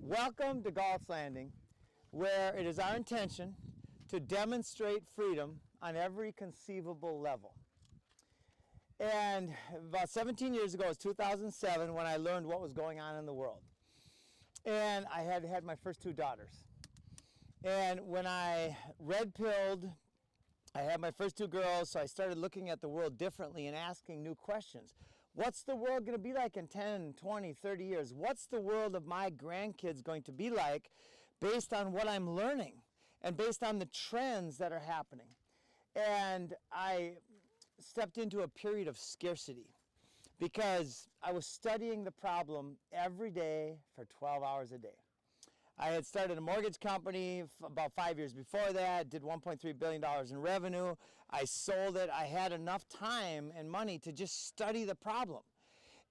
Welcome to Galts Landing, where it is our intention to demonstrate freedom on every conceivable level. And about 17 years ago, it was 2007, when I learned what was going on in the world. And I had my first two daughters. And when I red-pilled, I had my first two girls, so I started looking at the world differently and asking new questions. What's the world going to be like in 10, 20, 30 years? What's the world of my grandkids going to be like based on what I'm learning and based on the trends that are happening? And I stepped into a period of scarcity because I was studying the problem every day for 12 hours a day. I had started a mortgage company about 5 years before that, did $1.3 billion in revenue. I sold it. I had enough time and money to just study the problem.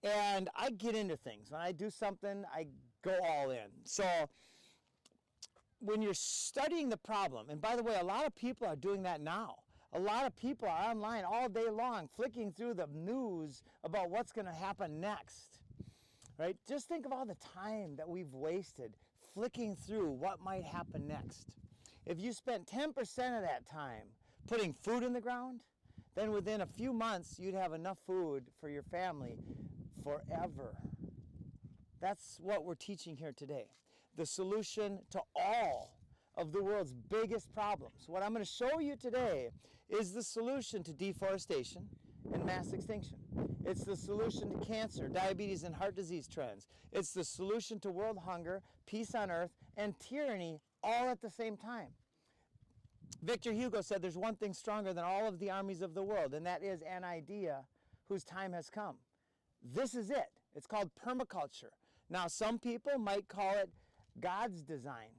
And I get into things. When I do something, I go all in. So when you're studying the problem, and by the way, a lot of people are doing that now. A lot of people are online all day long, flicking through the news about what's going to happen next. Right? Just think of all the time that we've wasted flicking through what might happen next. If you spent 10% of that time putting food in the ground, then within a few months you'd have enough food for your family forever. That's what we're teaching here today. The solution to all of the world's biggest problems. What I'm going to show you today is the solution to deforestation and mass extinction. It's the solution to cancer, diabetes, and heart disease trends. It's the solution to world hunger, peace on earth, and tyranny all at the same time. Victor Hugo said there's one thing stronger than all of the armies of the world, and that is an idea whose time has come. This is it. It's called permaculture. Now, some people might call it God's design.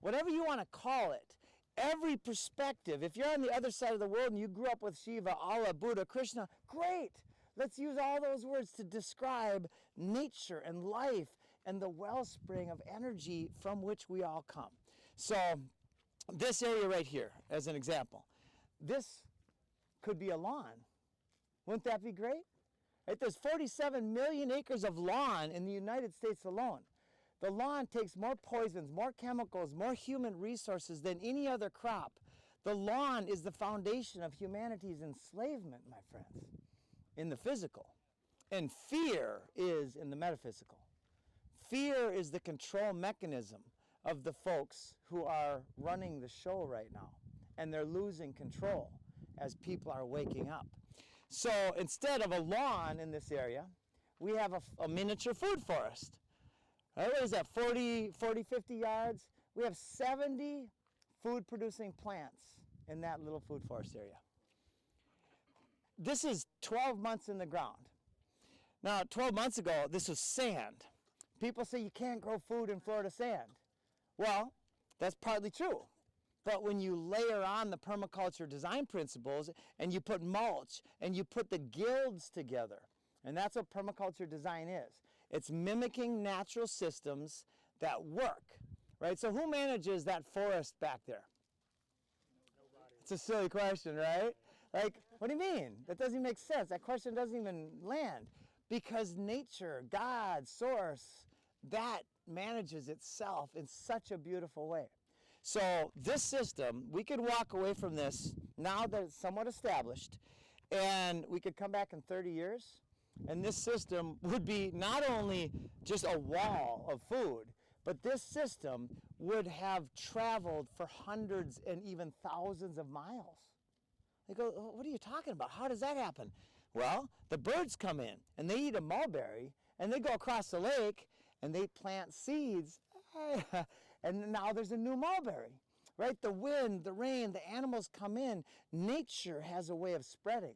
Whatever you want to call it, every perspective, if you're on the other side of the world and you grew up with Shiva, Allah, Buddha, Krishna, great. Let's use all those words to describe nature and life and the wellspring of energy from which we all come. So this area right here, as an example, this could be a lawn. Wouldn't that be great? Right? There's 47 million acres of lawn in the United States alone. The lawn takes more poisons, more chemicals, more human resources than any other crop. The lawn is the foundation of humanity's enslavement, my friends, in the physical. And fear is in the metaphysical. Fear is the control mechanism of the folks who are running the show right now. And they're losing control as people are waking up. So instead of a lawn in this area, we have a miniature food forest. What is that, 50 yards? We have 70 food-producing plants in that little food forest area. This is 12 months in the ground. Now, 12 months ago, this was sand. People say you can't grow food in Florida sand. Well, that's partly true. But when you layer on the permaculture design principles and you put mulch and you put the guilds together, and that's what permaculture design is. It's mimicking natural systems that work, right? So who manages that forest back there? Nobody. It's a silly question, right? Like, what do you mean? That doesn't even make sense. That question doesn't even land. Because nature, God, source, that manages itself in such a beautiful way. So this system, we could walk away from this now that it's somewhat established, and we could come back in 30 years, and this system would be not only just a wall of food, but this system would have traveled for hundreds and even thousands of miles. They go, what are you talking about? How does that happen? Well, the birds come in, and they eat a mulberry, and they go across the lake, and they plant seeds, and now there's a new mulberry, right? The wind, the rain, the animals come in. Nature has a way of spreading.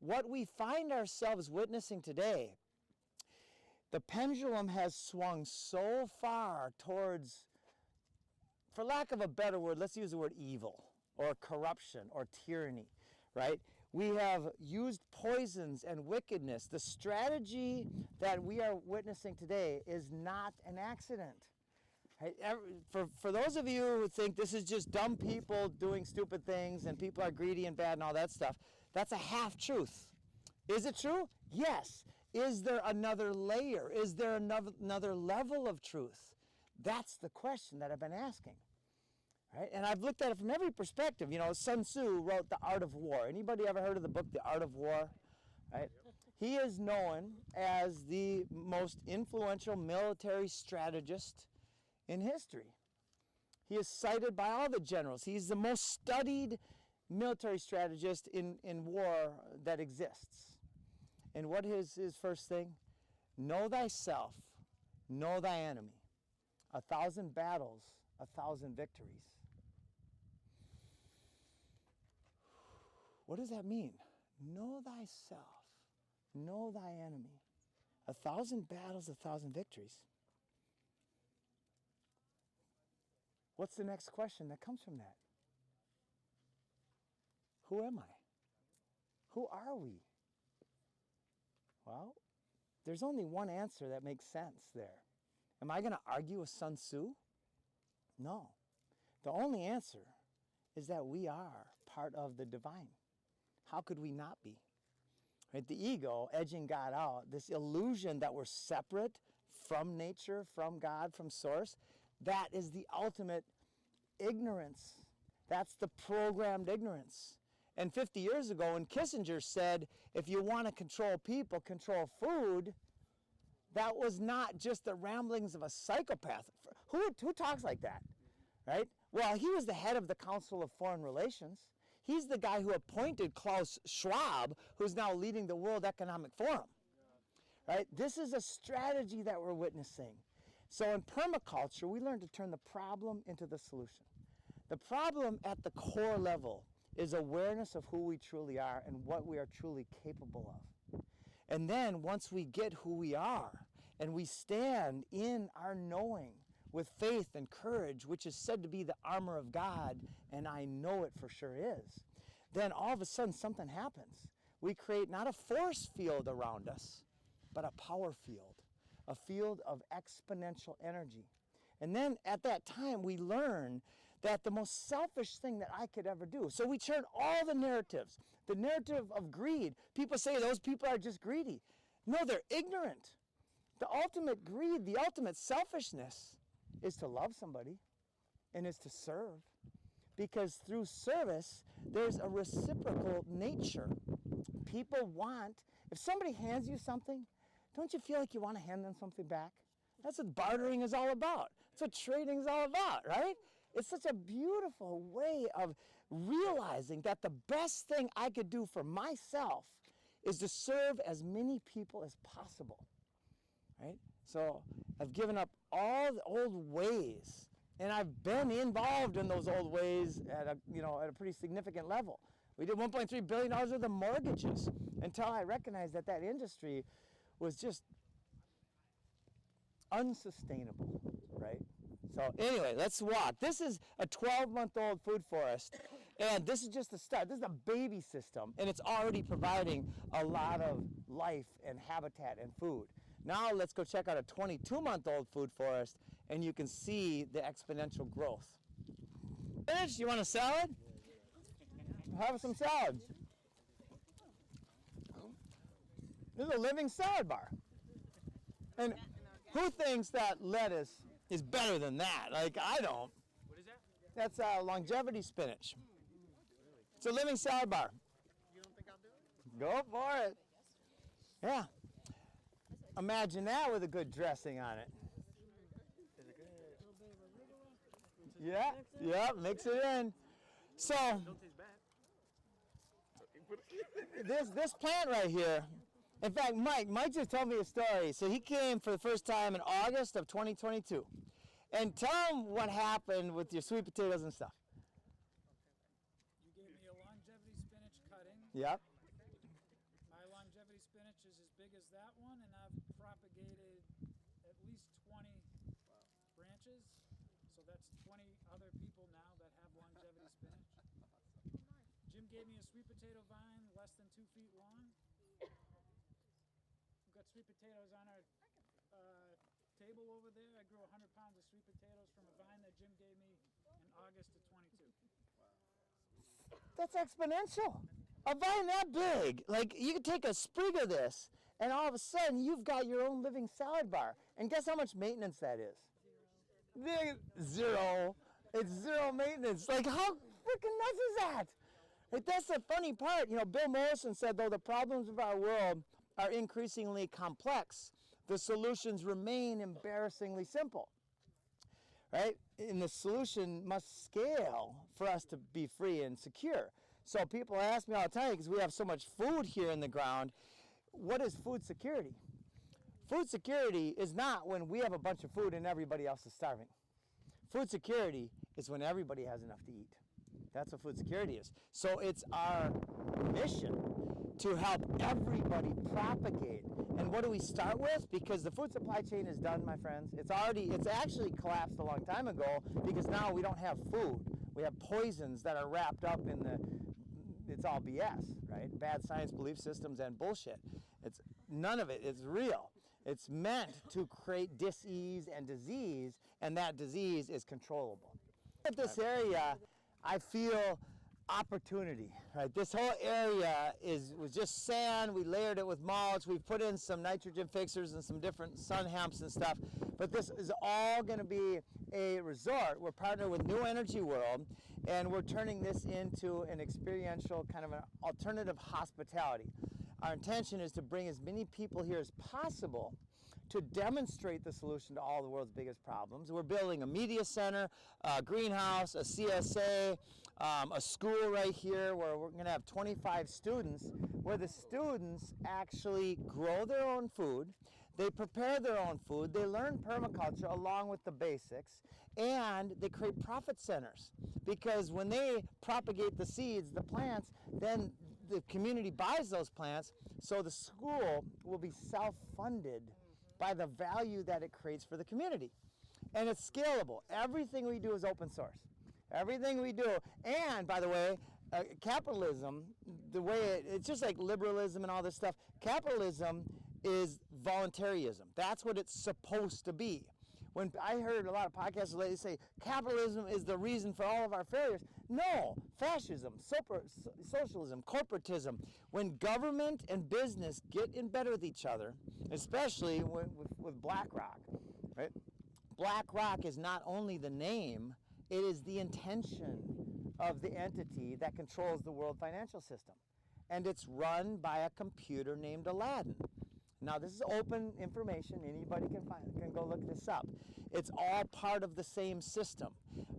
What we find ourselves witnessing today, the pendulum has swung so far towards, for lack of a better word, let's use the word evil or corruption or tyranny, right? We have used poisons and wickedness. The strategy that we are witnessing today is not an accident. Right? For those of you who think this is just dumb people doing stupid things and people are greedy and bad and all that stuff, that's a half-truth. Is it true? Yes. Is there another layer? Is there another level of truth? That's the question that I've been asking. Right? And I've looked at it from every perspective. You know, Sun Tzu wrote The Art of War. Anybody ever heard of the book The Art of War? Right? He is known as the most influential military strategist in history. He is cited by all the generals. He's the most studied military strategist in war that exists. And what is his first thing? Know thyself, know thy enemy. 1,000 battles, 1,000 victories. What does that mean? Know thyself, know thy enemy. 1,000 battles, 1,000 victories. What's the next question that comes from that? Who am I? Who are we? Well, there's only one answer that makes sense there. Am I going to argue with Sun Tzu? No. The only answer is that we are part of the divine. How could we not be? Right? The ego, edging God out, this illusion that we're separate from nature, from God, from source, that is the ultimate ignorance. That's the programmed ignorance. And 50 years ago, when Kissinger said, if you want to control people, control food, that was not just the ramblings of a psychopath. Who talks like that, right? Well, he was the head of the Council of Foreign Relations. He's the guy who appointed Klaus Schwab, who's now leading the World Economic Forum, right? This is a strategy that we're witnessing. So in permaculture, we learn to turn the problem into the solution. The problem at the core level is awareness of who we truly are and what we are truly capable of. And then once we get who we are and we stand in our knowing with faith and courage, which is said to be the armor of God, and I know it for sure is, then all of a sudden something happens. We create not a force field around us, but a power field, a field of exponential energy. And then at that time we learn that the most selfish thing that I could ever do. So we turn all the narratives, the narrative of greed. People say those people are just greedy. No, they're ignorant. The ultimate greed, the ultimate selfishness is to love somebody and is to serve. Because through service, there's a reciprocal nature. People want, if somebody hands you something, don't you feel like you want to hand them something back? That's what bartering is all about. That's what trading is all about, right? It's such a beautiful way of realizing that the best thing I could do for myself is to serve as many people as possible, right? So I've given up all the old ways, and I've been involved in those old ways at a pretty significant level. We did $1.3 billion worth of mortgages until I recognized that that industry was just unsustainable, right? So anyway, let's walk. This is a 12-month-old food forest, and this is just the start. This is a baby system, and it's already providing a lot of life and habitat and food. Now let's go check out a 22-month-old food forest, and you can see the exponential growth. Finished? You want a salad? Have some salad. This is a living salad bar. And who thinks that lettuce is better than that? Like, I don't. What is that? That's longevity spinach. It's a living salad bar. You don't think I'll do it? Go for it. Yeah. Imagine that with a good dressing on it. Is it good? Yeah, mix it in. So, Don't taste bad. this plant right here, in fact, Mike just told me a story. So he came for the first time in August of 2022. And tell him what happened with your sweet potatoes and stuff. You gave me a longevity spinach cutting. Yep. My longevity spinach is as big as that one, and I've propagated at least 20 branches. So that's 20 other people now that have longevity spinach. Jim gave me a sweet potato vine less than 2 feet long. We've got sweet potatoes on our table over there. I grew 100 pounds of sweet potatoes from a vine that Jim gave me in August of 22. That's exponential. A vine that big. Like, you could take a sprig of this, and all of a sudden, you've got your own living salad bar. And guess how much maintenance that is? Zero. It's zero maintenance. Like, how freaking nuts is that? Like, that's the funny part. You know, Bill Morrison said, though the problems of our world are increasingly complex, the solutions remain embarrassingly simple. Right? And the solution must scale for us to be free and secure. So people ask me all the time, because we have so much food here in the ground, what is food security? Food security is not when we have a bunch of food and everybody else is starving. Food security is when everybody has enough to eat. That's what food security is. So it's our mission to help everybody propagate. And what do we start with? Because the food supply chain is done, my friends. It's actually collapsed a long time ago, because now we don't have food. We have poisons that are wrapped up in it's all BS, right? Bad science belief systems and bullshit. None of it is real. It's meant to create dis-ease and disease, and that disease is controllable. At this area, I feel opportunity, right? This whole area was just sand. We layered it with mulch. We've put in some nitrogen fixers and some different sun hemps and stuff. But this is all going to be a resort. We're partnered with New Energy World, and we're turning this into an experiential kind of an alternative hospitality. Our intention is to bring as many people here as possible to demonstrate the solution to all the world's biggest problems. We're building a media center, a greenhouse, a CSA, a school right here where we're going to have 25 students, where the students actually grow their own food, they prepare their own food, they learn permaculture along with the basics, and they create profit centers. Because when they propagate the seeds, the plants, then the community buys those plants, so the school will be self-funded by the value that it creates for the community. And it's scalable. Everything we do is open source. Everything we do. And, by the way, capitalism, the way it's just like liberalism and all this stuff, capitalism is voluntarism. That's what it's supposed to be. When I heard a lot of podcasters lately say capitalism is the reason for all of our failures. No, fascism, socialism, corporatism. When government and business get in bed with each other, especially with BlackRock, right? BlackRock is not only the name, it is the intention of the entity that controls the world financial system. And it's run by a computer named Aladdin. Now, this is open information. Anybody can go look this up. It's all part of the same system.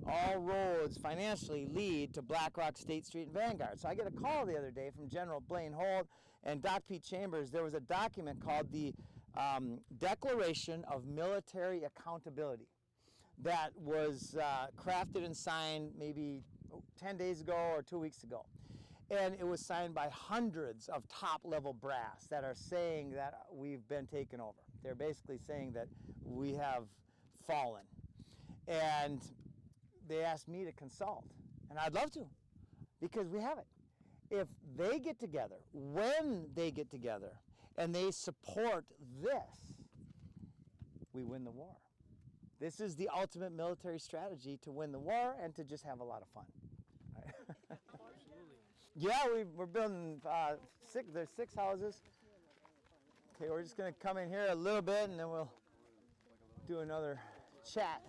All roads financially lead to BlackRock, State Street, and Vanguard. So I get a call the other day from General Blaine Holt and Doc Pete Chambers. There was a document called the Declaration of Military Accountability that was crafted and signed maybe 10 days ago or 2 weeks ago. And it was signed by hundreds of top-level brass that are saying that we've been taken over. They're basically saying that we have fallen. And they asked me to consult. And I'd love to, because we have it. If they get together, when they get together, and they support this, we win the war. This is the ultimate military strategy to win the war and to just have a lot of fun. Yeah, we're building there's 6 houses. Okay, we're just going to come in here a little bit and then we'll do another chat.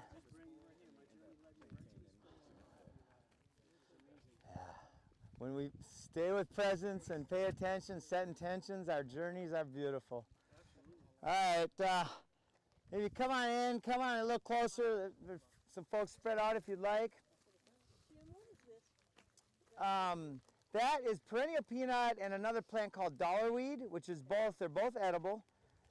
Yeah. When we stay with presence and pay attention, set intentions, our journeys are beautiful. All right, maybe come on in, come on a little closer. There's some folks spread out if you'd like. That is perennial peanut and another plant called dollarweed, which is they're both edible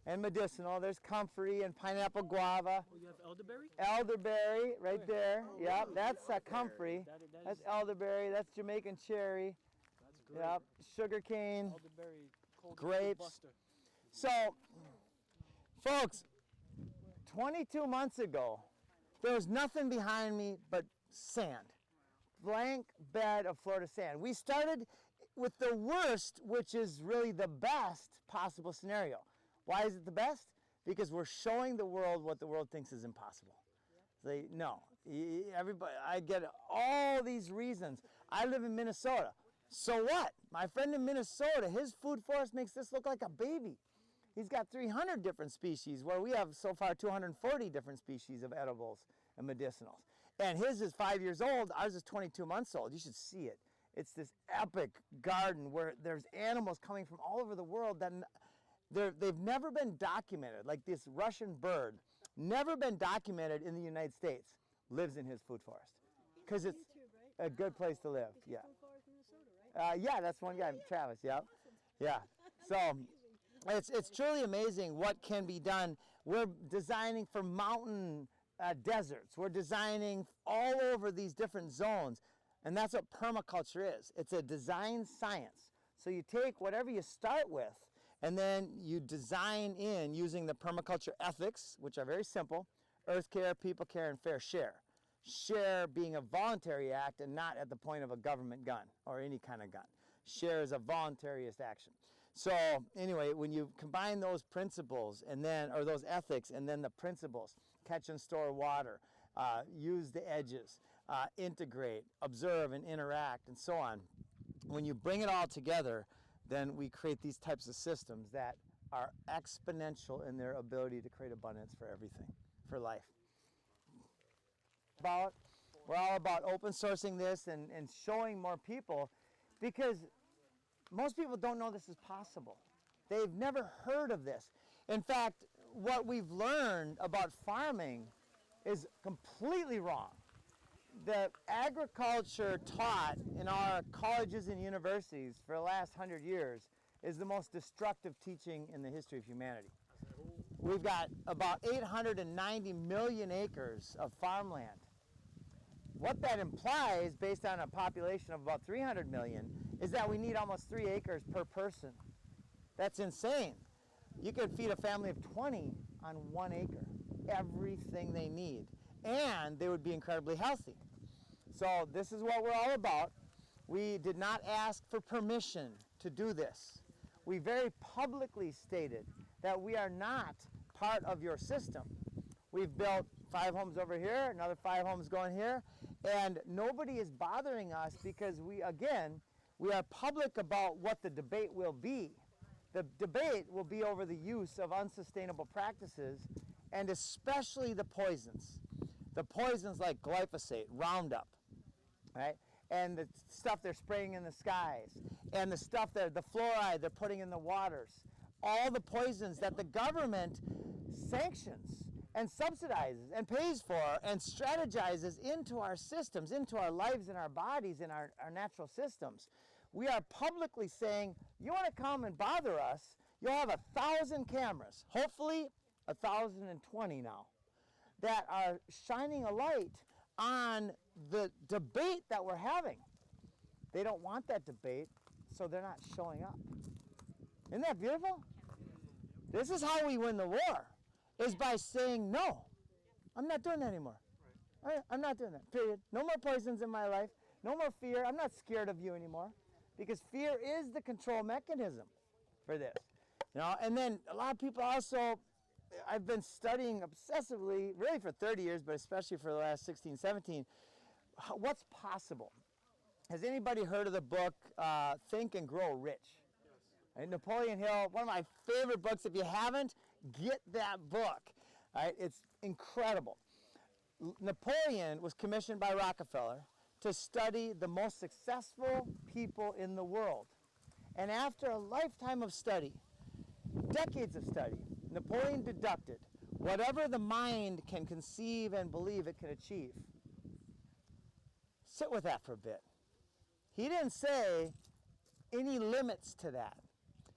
and medicinal. There's comfrey and pineapple guava. Oh, you have elderberry? Elderberry right there. Oh, Yep, really? that's comfrey. That's elderberry. That's Jamaican cherry. That's great. Yep, sugar cane, Elderberry, cold grapes. buster. So, folks, 22 months ago, there was nothing behind me but sand. Blank bed of Florida sand. We started with the worst, which is really the best possible scenario. Why is it the best? Because we're showing the world what the world thinks is impossible. Everybody, I get all these reasons. I live in Minnesota. So what? My friend in Minnesota, his food forest makes this look like a baby. He's got 300 different species, where we have so far 240 different species of edibles and medicinals. And his is 5 years old. Ours is 22 months old. You should see it. It's this epic garden where there's animals coming from all over the world that they've never been documented. Like this Russian bird, never been documented in the United States, lives in his food forest. Because it's a good place to live. Yeah. Yeah, that's one guy, Travis. Yeah. Yeah. So it's truly amazing what can be done. We're designing for mountain deserts. We're designing all over these different zones. And that's what permaculture is. It's a design science. So you take whatever you start with, and then you design in using the permaculture ethics, which are very simple: earth care, people care, and fair share. Share being a voluntary act and not at the point of a government gun or any kind of gun. Share is a voluntarist action. So anyway, when you combine those principles and then, or those ethics, and then the principles, catch and store water, use the edges, integrate, observe, and interact, and so on. When you bring it all together, then we create these types of systems that are exponential in their ability to create abundance for everything, for life. We're all about open sourcing this and showing more people, because most people don't know this is possible. They've never heard of this. In fact, what we've learned about farming is completely wrong. The agriculture taught in our colleges and universities for the last 100 years is the most destructive teaching in the history of humanity. We've got about 890 million acres of farmland. What that implies, based on a population of about 300 million, is that we need almost 3 acres per person. That's insane. You could feed a family of 20 on 1 acre, everything they need, and they would be incredibly healthy. So this is what we're all about. We did not ask for permission to do this. We very publicly stated that we are not part of your system. We've built 5 homes over here, another 5 homes going here, and nobody is bothering us because we are public about what the debate will be. The debate will be over the use of unsustainable practices, and especially the poisons. The poisons like glyphosate, Roundup, right? And the stuff they're spraying in the skies, and the stuff the fluoride they're putting in the waters. All the poisons that the government sanctions and subsidizes and pays for and strategizes into our systems, into our lives and our bodies and our natural systems. We are publicly saying, you want to come and bother us, you'll have 1,000 cameras, hopefully 1,020 now, that are shining a light on the debate that we're having. They don't want that debate, so they're not showing up. Isn't that beautiful? This is how we win the war, is by saying, no, I'm not doing that anymore. I'm not doing that, period. No more poisons in my life, no more fear. I'm not scared of you anymore, because fear is the control mechanism for this. You know, and then a lot of people also, I've been studying obsessively, really for 30 years, but especially for the last 16, 17, what's possible. Has anybody heard of the book Think and Grow Rich? Yes. Right? Napoleon Hill, one of my favorite books. If you haven't, get that book. Right? It's incredible. Napoleon was commissioned by Rockefeller to study the most successful people in the world. And after a lifetime of study, decades of study, Napoleon deducted whatever the mind can conceive and believe it can achieve. Sit with that for a bit. He didn't say any limits to that.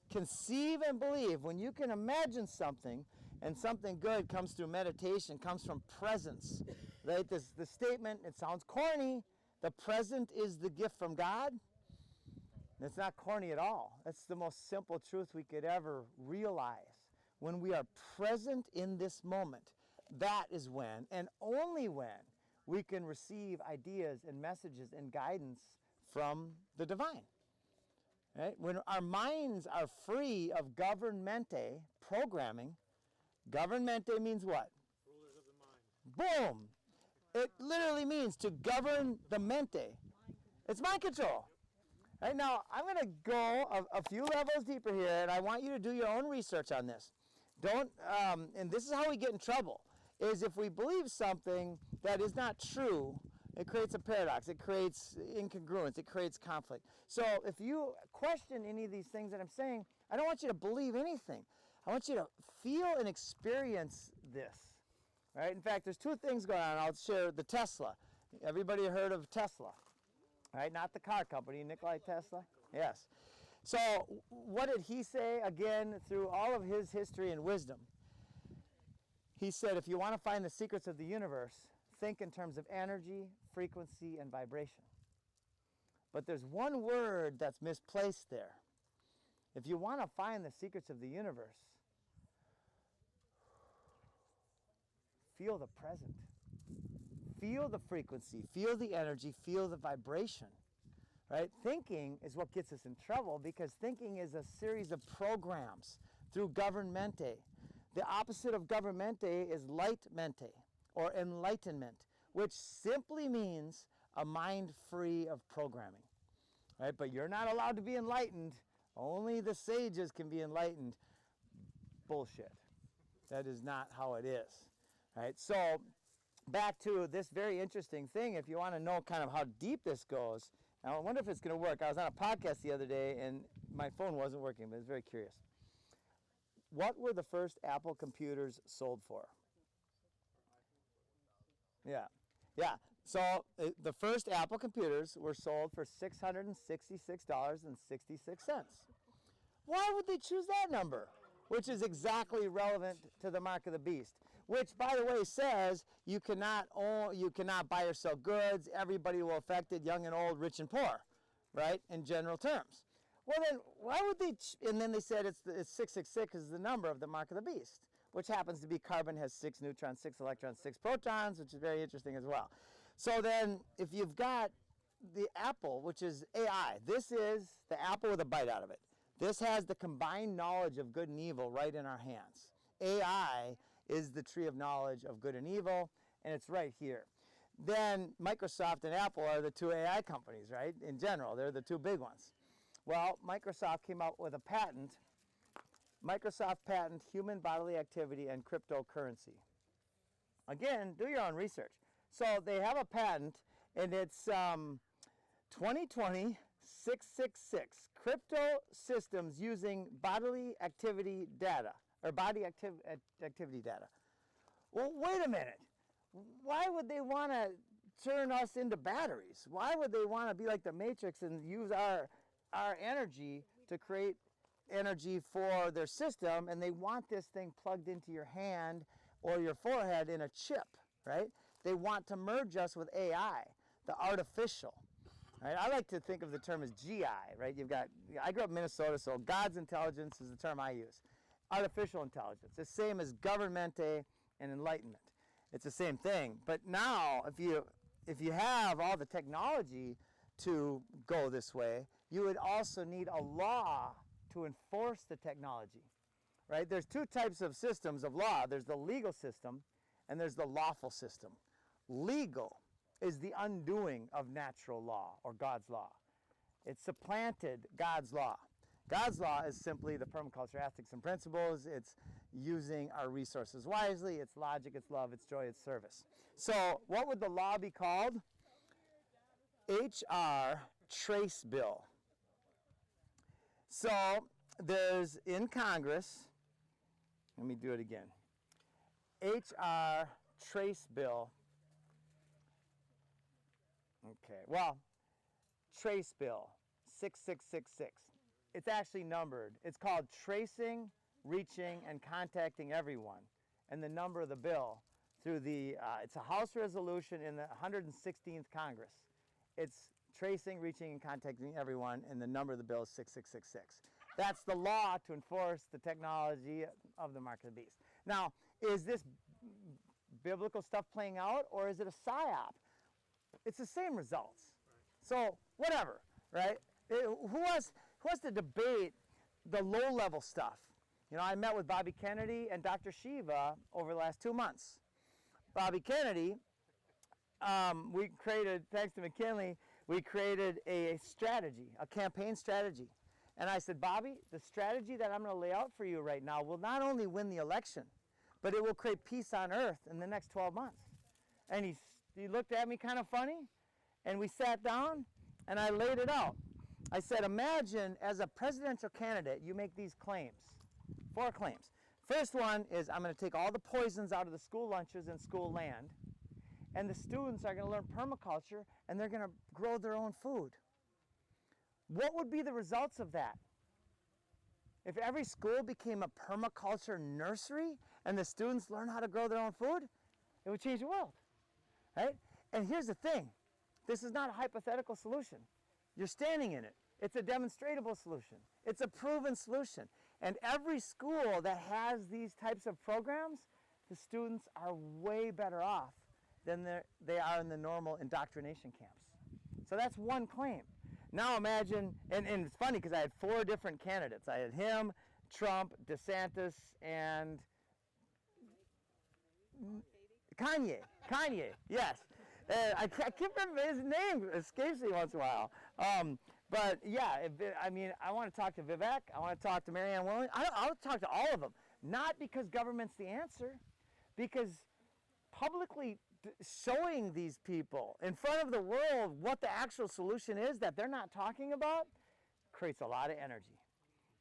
Conceive and believe. When you can imagine something, and something good comes through meditation, comes from presence. Right? The statement, it sounds corny, the present is the gift from God. It's not corny at all. That's the most simple truth we could ever realize. When we are present in this moment, that is when, and only when, we can receive ideas and messages and guidance from the divine. Right? When our minds are free of governmente programming, governmente means what? Rulers of the mind. Boom! It literally means to govern the mente. It's mind control. Right now, I'm going to go a few levels deeper here, and I want you to do your own research on this. Don't, and this is how we get in trouble, is if we believe something that is not true, it creates a paradox. It creates incongruence. It creates conflict. So if you question any of these things that I'm saying, I don't want you to believe anything. I want you to feel and experience this. Right? In fact, there's two things going on. I'll share the Tesla. Everybody heard of Tesla? Right? Not the car company, Nikola Tesla? Yes. So what did he say, again, through all of his history and wisdom? He said, if you want to find the secrets of the universe, think in terms of energy, frequency, and vibration. But there's one word that's misplaced there. If you want to find the secrets of the universe, feel the present. Feel the frequency, feel the energy, feel the vibration. Right? Thinking is what gets us in trouble, because thinking is a series of programs through governmente. The opposite of governmente is lightmente, or enlightenment, which simply means a mind free of programming. Right? But you're not allowed to be enlightened. Only the sages can be enlightened. Bullshit. That is not how it is. Right? So back to this very interesting thing, if you want to know kind of how deep this goes. Now, I wonder if it's going to work. I was on a podcast the other day, and my phone wasn't working, but I was very curious. What were the first Apple computers sold for? Yeah. Yeah. So the first Apple computers were sold for $666.66. Why would they choose that number? Which is exactly relevant to the mark of the beast. Which, by the way, says you cannot buy or sell goods. Everybody will affected, young and old, rich and poor, right? In general terms. Well, then why would they? And then they said it's 666 is the number of the mark of the beast, which happens to be carbon has 6 neutrons, 6 electrons, 6 protons, which is very interesting as well. So then, if you've got the apple, which is AI, this is the apple with a bite out of it. This has the combined knowledge of good and evil right in our hands. AI is the tree of knowledge of good and evil, and it's right here. Then Microsoft and Apple are the two AI companies, right? In general, they're the two big ones. Well, Microsoft came out with a patent, Microsoft patent human bodily activity and cryptocurrency. Again, do your own research. So they have a patent, and it's 2020-666, crypto systems using bodily activity data. Or activity data. Well, wait a minute. Why would they want to turn us into batteries? Why would they want to be like the Matrix and use our energy to create energy for their system, and they want this thing plugged into your hand or your forehead in a chip, right? They want to merge us with AI, the artificial. Right? I like to think of the term as GI, right? I grew up in Minnesota, so God's intelligence is the term I use. Artificial intelligence, the same as governmente and enlightenment. It's the same thing. But now, if you have all the technology to go this way, you would also need a law to enforce the technology. Right? There's two types of systems of law. There's the legal system and there's the lawful system. Legal is the undoing of natural law or God's law. It supplanted God's law. God's law is simply the permaculture ethics and principles. It's using our resources wisely. It's logic, it's love, it's joy, it's service. So what would the law be called? HR Trace Bill. So there's in Congress, let me do it again. HR Trace Bill. Okay, well, Trace Bill 6666. It's actually numbered. It's called Tracing, Reaching, and Contacting Everyone. And the number of the bill through it's a House resolution in the 116th Congress. It's Tracing, Reaching, and Contacting Everyone, and the number of the bill is 6666. That's the law to enforce the technology of the mark of the beast. Now, is this biblical stuff playing out, or is it a psyop? It's the same results. So, whatever, right? Who wants to debate the low-level stuff? You know, I met with Bobby Kennedy and Dr. Shiva over the last 2 months. Bobby Kennedy, we created, thanks to McKinley, we created a strategy, a campaign strategy. And I said, Bobby, the strategy that I'm going to lay out for you right now will not only win the election, but it will create peace on earth in the next 12 months. And he he looked at me kind of funny, and we sat down, and I laid it out. I said, imagine as a presidential candidate, you make these claims, 4 claims. First one is, I'm going to take all the poisons out of the school lunches and school land, and the students are going to learn permaculture, and they're going to grow their own food. What would be the results of that? If every school became a permaculture nursery and the students learn how to grow their own food, it would change the world, right? And here's the thing. This is not a hypothetical solution. You're standing in it. It's a demonstrable solution. It's a proven solution. And every school that has these types of programs, the students are way better off than they are in the normal indoctrination camps. So that's one claim. Now imagine, and it's funny because I had 4 different candidates. I had him, Trump, DeSantis, and Kanye, yes. I can't remember his name, escapes me once in a while. But yeah, I want to talk to Vivek, I want to talk to Marianne Williams, I'll talk to all of them. Not because government's the answer, because publicly showing these people in front of the world what the actual solution is that they're not talking about creates a lot of energy.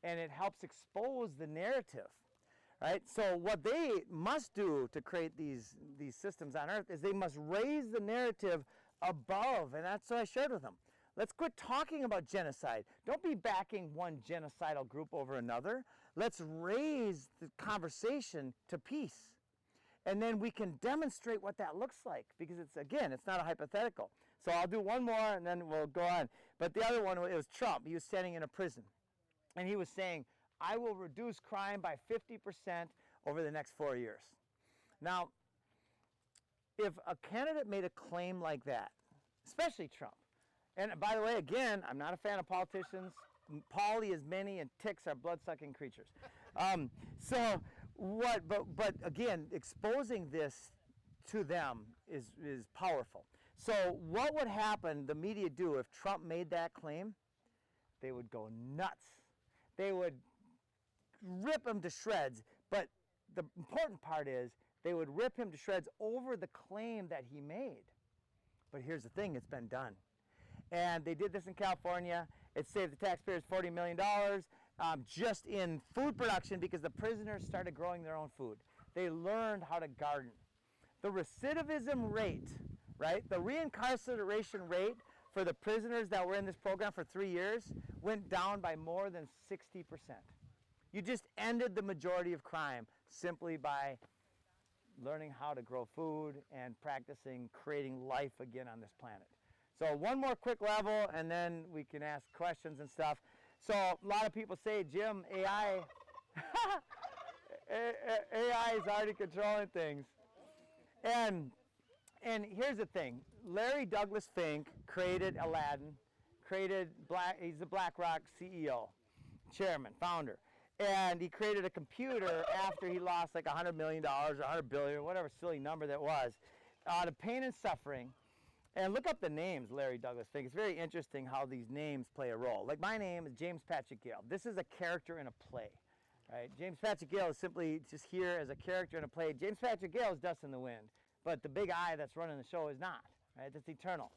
And it helps expose the narrative, right? So what they must do to create these systems on Earth is they must raise the narrative above, and that's what I shared with them. Let's quit talking about genocide. Don't be backing one genocidal group over another. Let's raise the conversation to peace. And then we can demonstrate what that looks like, because it's not a hypothetical. So I'll do one more and then we'll go on. But the other one, it was Trump. He was standing in a prison. And he was saying, I will reduce crime by 50% over the next 4 years. Now, if a candidate made a claim like that, especially Trump, and by the way, again, I'm not a fan of politicians. Polly is many and ticks are blood-sucking creatures. But again, exposing this to them is powerful. So what would happen, the media do, if Trump made that claim? They would go nuts. They would rip him to shreds. But the important part is they would rip him to shreds over the claim that he made. But here's the thing, it's been done. And they did this in California. It saved the taxpayers $40 million. Just in food production, because the prisoners started growing their own food. They learned how to garden. The recidivism rate, right, the reincarceration rate for the prisoners that were in this program for 3 years went down by more than 60%. You just ended the majority of crime simply by learning how to grow food and practicing creating life again on this planet. So one more quick level, and then we can ask questions and stuff. So a lot of people say, Jim, AI, AI is already controlling things. And here's the thing. Larry Douglas Fink created Aladdin, he's the BlackRock CEO, chairman, founder. And he created a computer after he lost like $100 million or $100 billion, whatever silly number that was, out of pain and suffering. And look up the names, Larry Douglas Fink. It's very interesting how these names play a role. Like my name is James Patrick Gale. This is a character in a play, right? James Patrick Gale is simply just here as a character in a play. James Patrick Gale is dust in the wind, but the big eye that's running the show is not, right? It's eternal.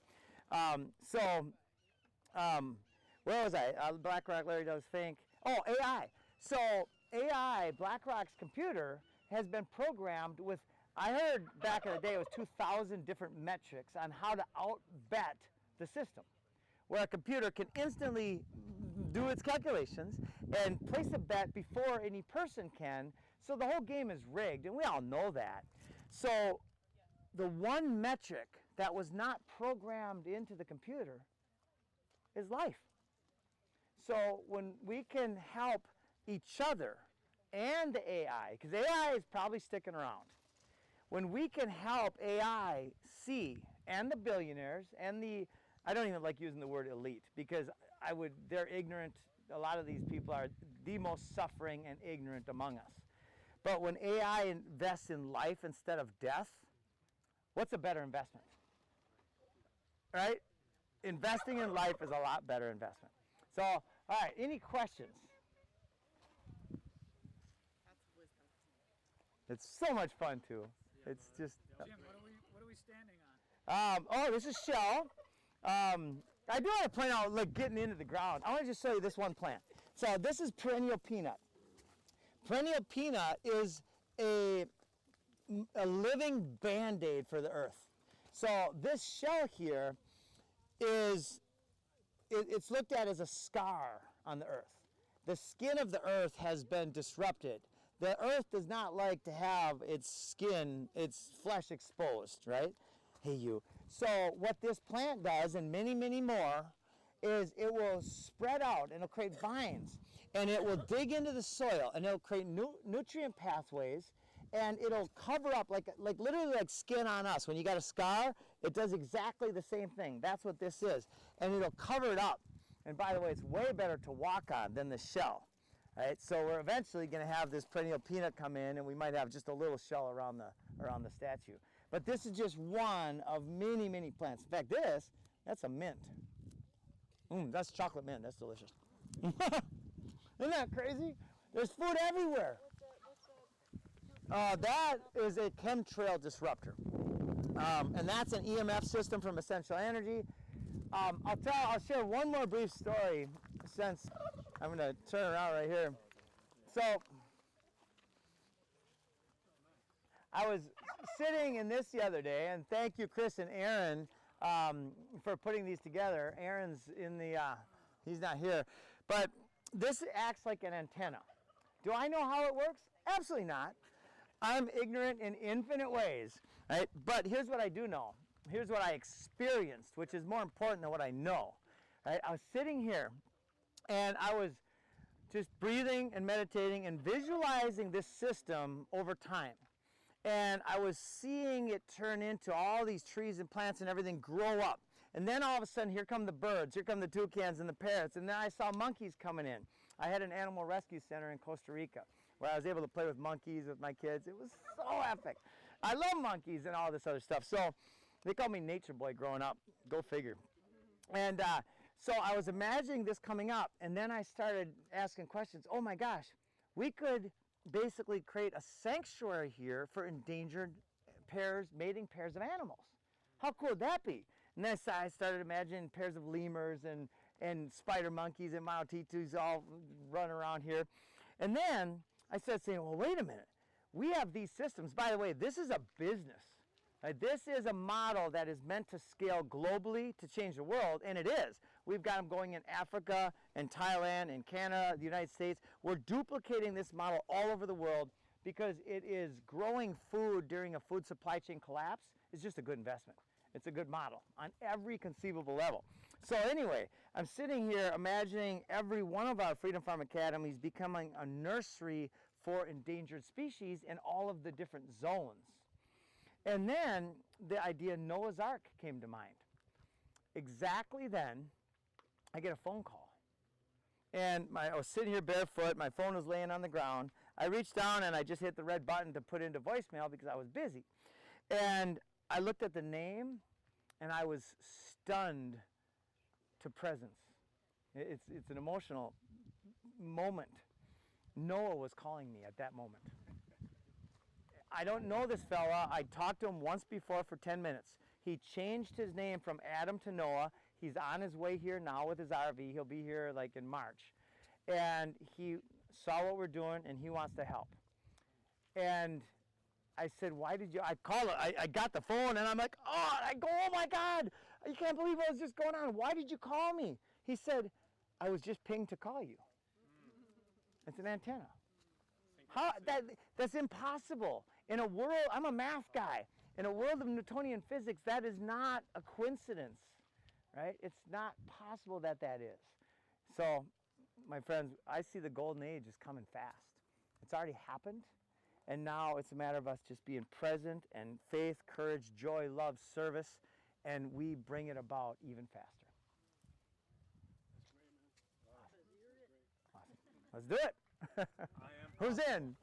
Where was I? BlackRock, Larry Douglas Fink. Oh, AI. So AI, BlackRock's computer, has been programmed with, I heard back in the day it was 2,000 different metrics on how to outbet the system, where a computer can instantly do its calculations and place a bet before any person can. So the whole game is rigged, and we all know that. So the one metric that was not programmed into the computer is life. So when we can help each other and the AI, because AI is probably sticking around, when we can help AI see, and the billionaires, and I don't even like using the word elite, because they're ignorant. A lot of these people are the most suffering and ignorant among us. But when AI invests in life instead of death, what's a better investment? Right? Investing in life is a lot better investment. So, all right, any questions? That's wisdom. It's so much fun too. It's just. Jim, what are we standing Oh, this is shell. I do want to point out, like, getting into the ground. I want to just show you this one plant. So this is perennial peanut. Perennial peanut is a living Band-Aid for the earth. So this shell here is, it's looked at as a scar on the earth. The skin of the earth has been disrupted. The earth does not like to have its skin, its flesh exposed, right? Hey, you. So what this plant does, and many, many more, is it will spread out and it'll create vines, and it will dig into the soil, and it'll create nutrient pathways, and it'll cover up like literally like skin on us. When you got a scar, it does exactly the same thing. That's what this is, and it'll cover it up. And by the way, it's way better to walk on than the shell. Right? So we're eventually going to have this perennial peanut come in, and we might have just a little shell around the statue. But this is just one of many, many plants. In fact, that's a mint. That's chocolate mint. That's delicious. Isn't that crazy? There's food everywhere. That is a chemtrail disruptor. And that's an EMF system from Essential Energy. I'll share one more brief story, since I'm going to turn around right here. So I was sitting in this the other day, and thank you, Chris and Aaron, for putting these together. Aaron's in the, he's not here, but this acts like an antenna. Do I know how it works? Absolutely not. I'm ignorant in infinite ways, right? But here's what I do know. Here's what I experienced, which is more important than what I know. Right? I was sitting here, and I was just breathing and meditating and visualizing this system over time. And I was seeing it turn into all these trees and plants and everything grow up. And then all of a sudden, here come the birds, here come the toucans and the parrots, and then I saw monkeys coming in. I had an animal rescue center in Costa Rica where I was able to play with monkeys with my kids. It was so epic. I love monkeys and all this other stuff. So they called me Nature Boy growing up. Go figure. And so I was imagining this coming up, and then I started asking questions. Oh my gosh, we could basically create a sanctuary here for endangered pairs, mating pairs of animals. How cool would that be? And then I started imagining pairs of lemurs and spider monkeys and mauititus all run around here. And then I started saying, well, wait a minute. We have these systems. By the way, this is a business. This is a model that is meant to scale globally to change the world, and it is. We've got them going in Africa and Thailand and Canada, the United States. We're duplicating this model all over the world because it is growing food during a food supply chain collapse is just a good investment. It's a good model on every conceivable level. So anyway, I'm sitting here imagining every one of our Freedom Farm Academies becoming a nursery for endangered species in all of the different zones. And then the idea Noah's Ark came to mind. Exactly then, I get a phone call. And I was sitting here barefoot, my phone was laying on the ground. I reached down and I just hit the red button to put into voicemail because I was busy. And I looked at the name and I was stunned to presence. It's an emotional moment. Noah was calling me at that moment. I don't know this fella. I talked to him once before for 10 minutes. He changed his name from Adam to Noah. He's on his way here now with his RV. He'll be here like in March. And he saw what we're doing and he wants to help. And I said, why did you, I call it, I got the phone and I'm like, oh, I go, oh my God, you can't believe what was just going on. Why did you call me? He said, I was just pinged to call you. It's an antenna. How, that's impossible. In a world, I'm a math guy. In a world of Newtonian physics, that is not a coincidence, right? It's not possible that is. So, my friends, I see the golden age is coming fast. It's already happened, and now it's a matter of us just being present and faith, courage, joy, love, service, and we bring it about even faster. Awesome. Let's do it. I am. Who's in?